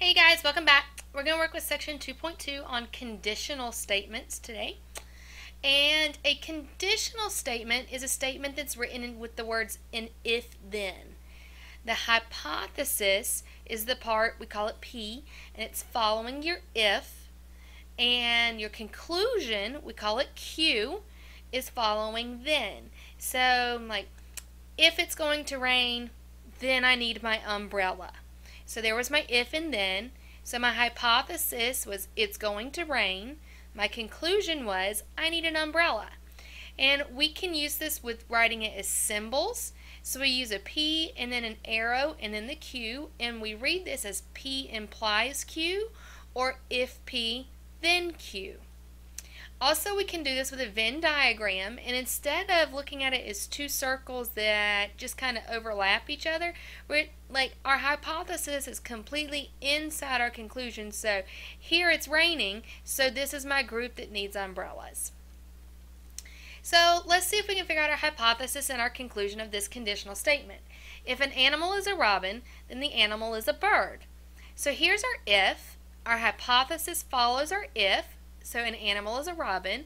Hey guys, welcome back. We're going to work with section 2.2 on conditional statements today. And a conditional statement is a statement that's written with the words in if-then. The hypothesis is the part, we call it P, and it's following your if. And your conclusion, we call it Q, is following then. So, like, if it's going to rain, then I need my umbrella. So there was my if and then. So my hypothesis was it's going to rain. My conclusion was I need an umbrella. And we can use this with writing it as symbols. So we use a P and then an arrow and then the Q. And we read this as P implies Q or if P then Q. Also, we can do this with a Venn diagram, and instead of looking at it as two circles that just kind of overlap each other, like our hypothesis is completely inside our conclusion. So here it's raining, so this is my group that needs umbrellas. So let's see if we can figure out our hypothesis and our conclusion of this conditional statement. If an animal is a robin, then the animal is a bird. So here's our if. Our hypothesis follows our if. So an animal is a robin,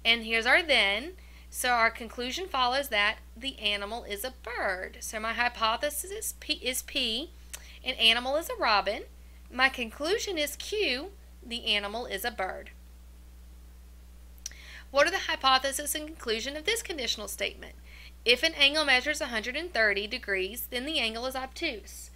and here's our then. So our conclusion follows that the animal is a bird. So my hypothesis is P, an animal is a robin. My conclusion is Q, the animal is a bird. What are the hypothesis and conclusion of this conditional statement? If an angle measures 130 degrees, then the angle is obtuse.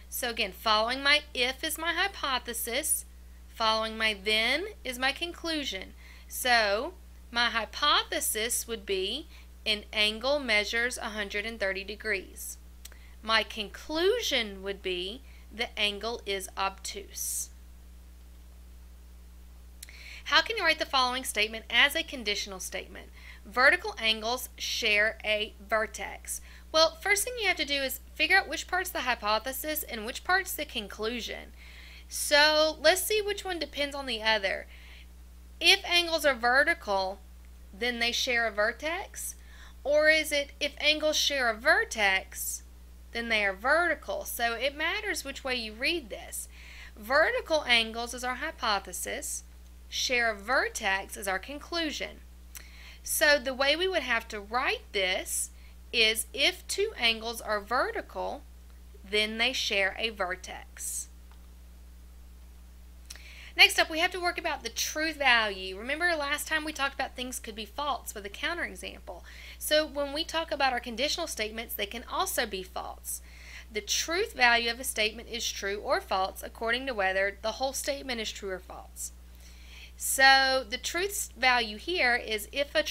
So again, following my if is my hypothesis. Following my then is my conclusion. So my hypothesis would be an angle measures 130 degrees. My conclusion would be the angle is obtuse. How can you write the following statement as a conditional statement? Vertical angles share a vertex. Well, first thing you have to do is figure out which part's the hypothesis and which part's the conclusion. So let's see which one depends on the other. If angles are vertical, then they share a vertex? Or is it if angles share a vertex, then they are vertical? So it matters which way you read this. Vertical angles is our hypothesis. Share a vertex is our conclusion. So the way we would have to write this is if two angles are vertical, then they share a vertex. Next up, we have to work about the truth value. Remember last time we talked about things could be false with a counterexample. So when we talk about our conditional statements, they can also be false. The truth value of a statement is true or false according to whether the whole statement is true or false. So the truth value here is if a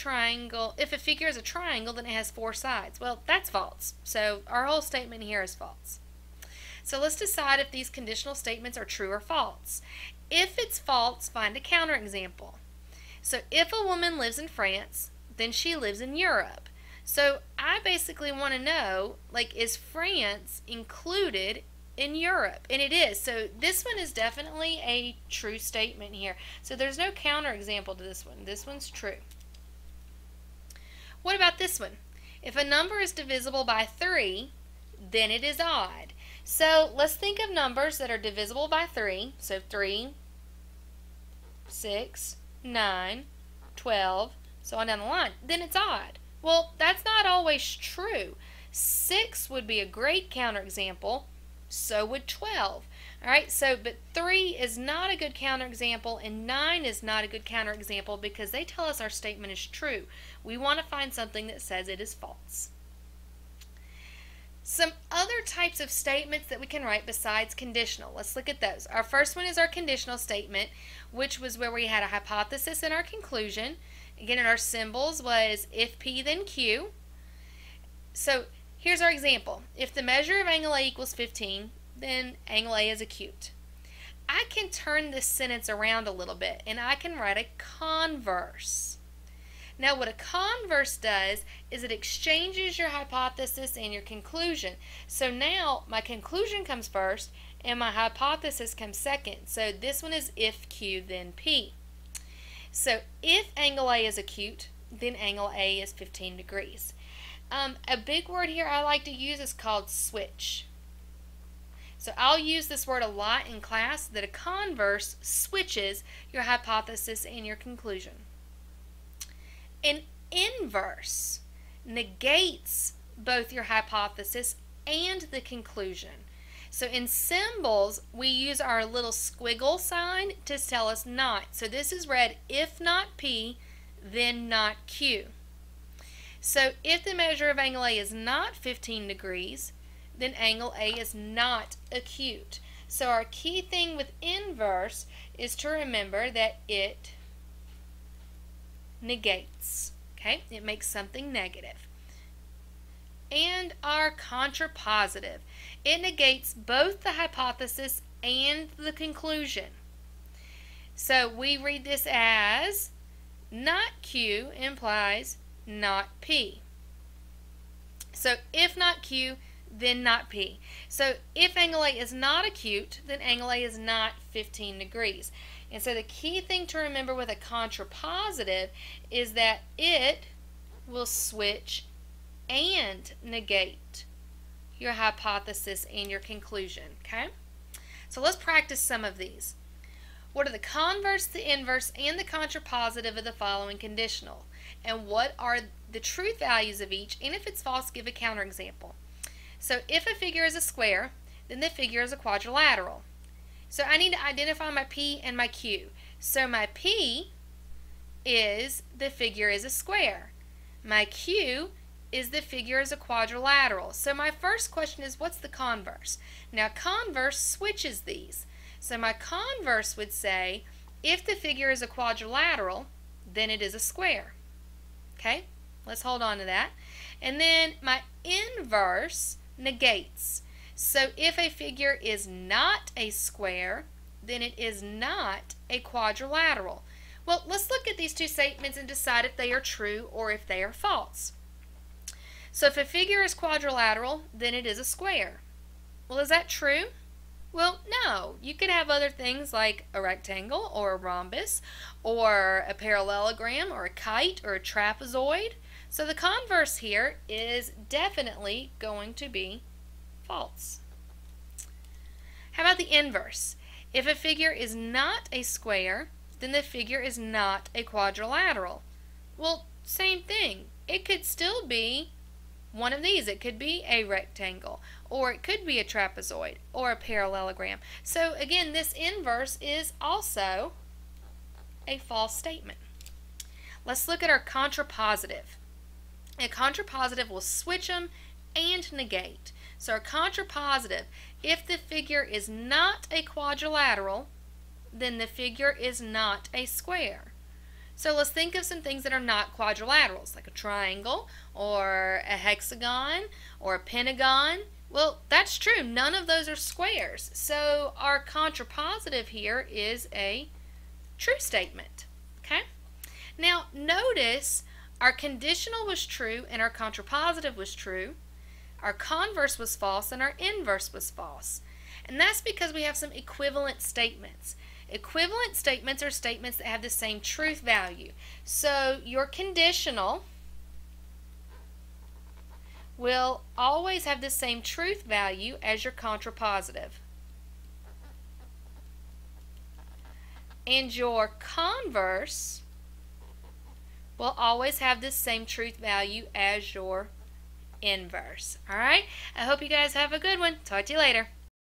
figure is a triangle, then it has four sides. Well, that's false. So our whole statement here is false. So let's decide if these conditional statements are true or false. If it's false, find a counterexample. So if a woman lives in France, then she lives in Europe. So I basically want to know, like, is France included in Europe? And it is. So this one is definitely a true statement here. So there's no counterexample to this one. This one's true. What about this one? If a number is divisible by 3, then it is odd. So let's think of numbers that are divisible by 3. So 3, 6, 9, 12, so on down the line. Then it's odd. Well, that's not always true. 6 would be a great counterexample. So would 12. Alright, but 3 is not a good counterexample and 9 is not a good counterexample because they tell us our statement is true. We want to find something that says it is false. Some other types of statements that we can write besides conditional. Let's look at those. Our first one is our conditional statement, which was where we had a hypothesis and our conclusion. Again, our symbols was if P then Q. So here's our example. If the measure of angle A equals 15, then angle A is acute. I can turn this sentence around a little bit and I can write a converse. Now what a converse does is it exchanges your hypothesis and your conclusion. So now my conclusion comes first and my hypothesis comes second. So this one is if Q then P. So if angle A is acute, then angle A is 15 degrees. A big word here I like to use is called switch. So I'll use this word a lot in class, that a converse switches your hypothesis and your conclusion. An inverse negates both your hypothesis and the conclusion. So in symbols, we use our little squiggle sign to tell us not. So this is read, if not P, then not Q. So if the measure of angle A is not 15 degrees, then angle A is not acute. So our key thing with inverse is to remember that it negates. Okay? It makes something negative. And our contrapositive. It negates both the hypothesis and the conclusion. So we read this as not Q implies not P. So if not Q, then not P. So if angle A is not acute, then angle A is not 15 degrees. And so the key thing to remember with a contrapositive is that it will switch and negate your hypothesis and your conclusion. Okay? So let's practice some of these. What are the converse, the inverse, and the contrapositive of the following conditional? And what are the truth values of each? And if it's false, give a counterexample. So if a figure is a square, then the figure is a quadrilateral. So I need to identify my P and my Q. So my P is the figure is a square. My Q is the figure is a quadrilateral. So my first question is, what's the converse? Now converse switches these. So my converse would say, if the figure is a quadrilateral, then it is a square. Okay? Let's hold on to that. And then my inverse negates. So if a figure is not a square, then it is not a quadrilateral. Well, let's look at these two statements and decide if they are true or if they are false. So if a figure is quadrilateral, then it is a square. Well, is that true? Well, no. You could have other things like a rectangle or a rhombus or a parallelogram or a kite or a trapezoid. So the converse here is definitely going to be false. How about the inverse? If a figure is not a square, then the figure is not a quadrilateral. Well, same thing. It could still be one of these. It could be a rectangle, or it could be a trapezoid, or a parallelogram. So again, this inverse is also a false statement. Let's look at our contrapositive. A contrapositive will switch them and negate. So our contrapositive, if the figure is not a quadrilateral, then the figure is not a square. So let's think of some things that are not quadrilaterals, like a triangle, or a hexagon, or a pentagon. Well, that's true. None of those are squares. So our contrapositive here is a true statement. Okay? Now, notice our conditional was true and our contrapositive was true. Our converse was false and our inverse was false. And that's because we have some equivalent statements. Equivalent statements are statements that have the same truth value. So your conditional will always have the same truth value as your contrapositive. And your converse will always have the same truth value as your inverse. Alright? I hope you guys have a good one. Talk to you later.